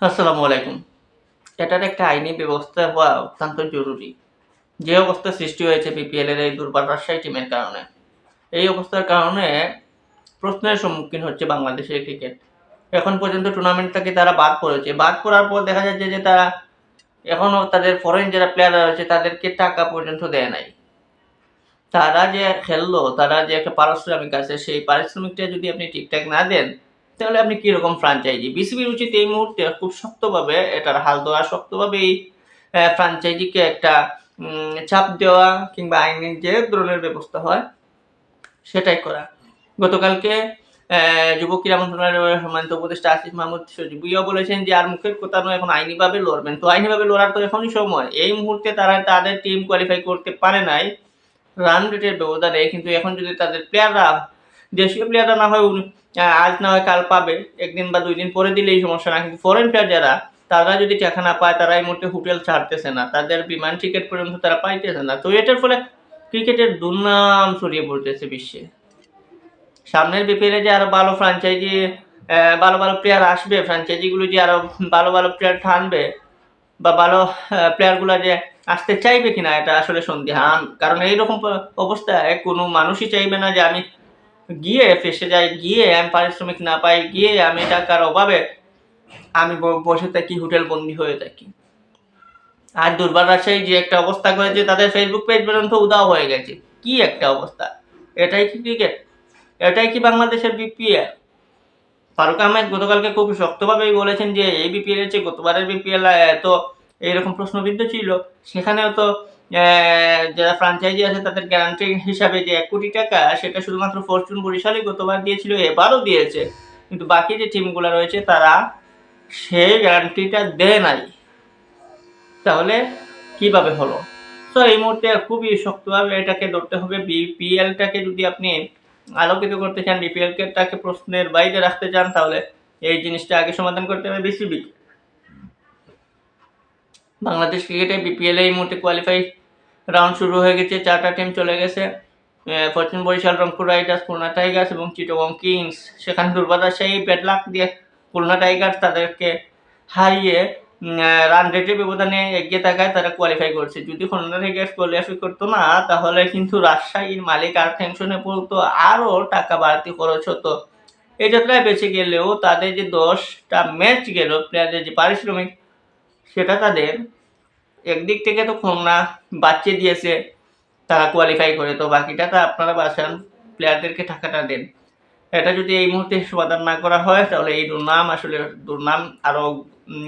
আসসালামু আলাইকুম। এটার একটা আইনি ব্যবস্থা হওয়া অত্যন্ত জরুরি। যে অবস্থা সৃষ্টি হয়েছে বিপিএল এর এই দুর্বার রাজশাহী টিমের কারণে। এই অবস্থার কারণে প্রশ্নের সম্মুখীন হচ্ছে বাংলাদেশের ক্রিকেট। এখন পর্যন্ত টুর্নামেন্ট থেকে তারা বাদ পড়েছে। বাদ পড়ার পর দেখা যাচ্ছে যে তারা এখনো তাদের ফরেন যারা প্লেয়াররা রয়েছে তাদেরকে টাকা পর্যন্ত দেয় নাই। তারা যে খেললো, তারা যে একটা পারিশ্রমিক আছে, সেই পারিশ্রমিকটা যদি আপনি ঠিকঠাক না দেন, তাহলে আপনি কিরকম ফ্র্যাঞ্চাইজি? বিসিবির উচিত এই মুহূর্তে খুব শক্তভাবে এটার হাল ধরা, শক্তভাবে এই ফ্র্যাঞ্চাইজিকে একটা চাপ দেওয়া কিংবা আইনি যে ধরনের ব্যবস্থা হয় সেটাই করা। গতকালকে যুব ক্রীড়া মন্ত্রণালয়ের সম্মানিত উপদেষ্টা আসিফ মাহমুদ সজীবুইয়া বলেছেন যে আর মুখের কথা নয়, এখন আইনিভাবে লড়বেন। তো আইনিভাবে লড়ার তো এখনই সময়। এই মুহূর্তে তারা তাদের টিম কোয়ালিফাই করতে পারে নাই রান রেটের ব্যবধানে, কিন্তু এখন যদি তাদের প্লেয়াররা, দেশীয় প্লেয়াররা না হয় আজ না হয় কাল পাবে, একদিন বা 2 দিন পরে দিলেই সমস্যা না, কিন্তু ফরেন প্লেয়ার যারা, তারা যদি টাকা না পায় তারা এই মুহূর্তে হোটেল ছাড়তেছে না, তাদের বিমান টিকিট পর্যন্ত তারা পাইতেছে না। তো এটার ফলে ক্রিকেটের দুর্নাম ছড়িয়ে পড়তেছে বিশ্বে। সামনের বিপিএলে যে আরো ভালো ফ্র্যাঞ্চাইজি, ভালো ভালো প্লেয়ার আসবে, ফ্র্যাঞ্চাইজিগুলো যে আরো ভালো ভালো প্লেয়ার টানবে বা ভালো প্লেয়ারগুলা যে আসতে চাইবে কিনা, এটা আসলে সন্দিহান। কারণ এইরকম অবস্থায় কোনো মানুষই চাইবে না যে আমি গিয়ে ফেসে যাই, গিয়ে আমি পারিশ্রমিক না পাই, গিয়ে আমি টাকার অভাবে আমি বসে থাকি, হোটেল বন্দি হয়ে থাকি। আর দুর্বার রাজশাহী যে একটা অবস্থা করেছে, তাদের ফেসবুক পেজ পর্যন্ত উধাও হয়ে গেছে। কি একটা অবস্থা! এটাই কি ক্রিকেট? এটাই কি বাংলাদেশের বিপিএল? ফারুক আহমেদ গতকালকে খুব শক্তভাবেই বলেছেন যে এই বিপিএল এর চেয়ে গতবারের বিপিএল এত এইরকম প্রশ্নবিদ্ধ ছিল। সেখানেও তো যারা ফ্র্যাঞ্চাইজি আছে তাদের গ্যারান্টি হিসাবে যে 1 কোটি টাকা, সেটা শুধুমাত্র ফরচুন বরিশালই গতবার দিয়েছিল, এবারও দিয়েছে। কিন্তু বাকি যে টিমগুলো রয়েছে তারা সেই গ্যারান্টিটা দেয় নাই। তাহলে কিভাবে হলো? তো এই মুহূর্তে খুবই শক্তভাবে এটাকে ধরতে হবে। বিপিএলটাকে যদি আপনি আলোকিত করতে চান, বিপিএলটাকে প্রশ্নের বাইরে রাখতে চান, তাহলে এই জিনিসটা আগে সমাধান করতে হবে বিসিবি। বাংলাদেশ ক্রিকেটে বিপিএল এই মুহূর্তে কোয়ালিফাই রাউন্ড শুরু হয়ে গেছে। 4টা টিম চলে গেছে। Fortune Barishal, Rangpur riders, Khulna tigers এবং চিটাগং কিংস। সেখানে দুর্বার রাজশাহী ব্যাড লাক দিয়ে খুলনা টাইগার্স তাদেরকে হারিয়ে রান রেটের ব্যবধানে এগিয়ে থাকায় তারা কোয়ালিফাই করছে। যদি খুলনা টাইগার্স কোয়ালিফাই করতো না, তাহলে কিন্তু রাজশাহীর মালিক আর টেনশনে পড়তো, আরও টাকা বাড়তি খরচ হতো। এই যাত্রায় বেঁচে গেলেও তাদের যে 10টা ম্যাচ গেল, প্লেয়ারদের যে পারিশ্রমিক, সেটা তাদের একদিক থেকে তো খুলনা বাঁচিয়ে দিয়েছে, তারা কোয়ালিফাই করে। তো বাকি টাকা আপনারা বাঁচান, প্লেয়ারদেরকে টাকাটা দেন। এটা যদি এই মুহূর্তে সমাধান না করা হয়, তাহলে এই দুর্নাম আরো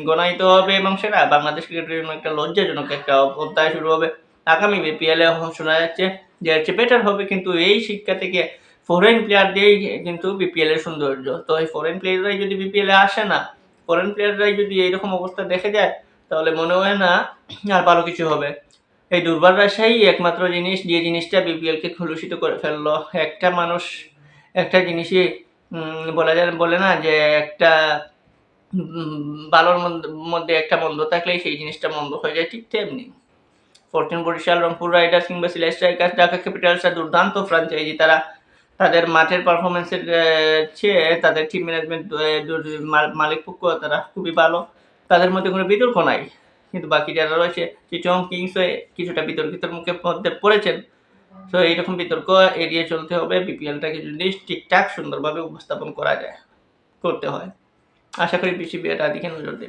গণায়িত হবে এবং সেটা বাংলাদেশ ক্রিকেটের জন্য একটা লজ্জাজনক একটা অধ্যায় শুরু হবে। আগামী বিপিএল এ শোনা যাচ্ছে যে এর চেয়ে বেটার হবে, কিন্তু এই শিক্ষা থেকে ফরেন প্লেয়ার দিয়েই কিন্তু বিপিএল এর সৌন্দর্য। তো এই ফরেন প্লেয়াররাই যদি বিপিএল এ আসে না, ফরেন প্লেয়াররাই যদি এইরকম অবস্থা দেখে যায়, তাহলে মনে হয় না আর ভালো কিছু হবে। এই দুর্বার রাজশাহী একমাত্র জিনিস, যে জিনিসটা বিপিএলকে কলুষিত করে ফেললো। একটা মানুষ একটা জিনিসই বলে না যে একটা ভালোর মধ্যে একটা মন্দ থাকলেই সেই জিনিসটা মন্দ হয়ে যায়, ঠিক তেমনি ফরচুন বরিশাল, রংপুর রাইডার্স কিংবা সিলেট স্ট্রাইকার্স, ঢাকা ক্যাপিটালসরা দুর্দান্ত ফ্র্যাঞ্চাইজি। তারা তাদের মাঠের পারফরমেন্সের চেয়ে তাদের টিম ম্যানেজমেন্ট, মালিক পক্ষ, তারা খুবই ভালো। তাদের মধ্যে কোনো বিতর্ক নাই। কিন্তু বাকি যারা রয়েছে, চিটাগং কিংস কিছুটা বিতর্কিতের মধ্যে পড়েছেন। তো এইরকম বিতর্ক এড়িয়ে চলতে হবে বিপিএলটাকে যদি ঠিকঠাক সুন্দরভাবে উপস্থাপন করা যায়, করতে হয়। আশা করি বিসিবি এটা দিকে নজর দেবে।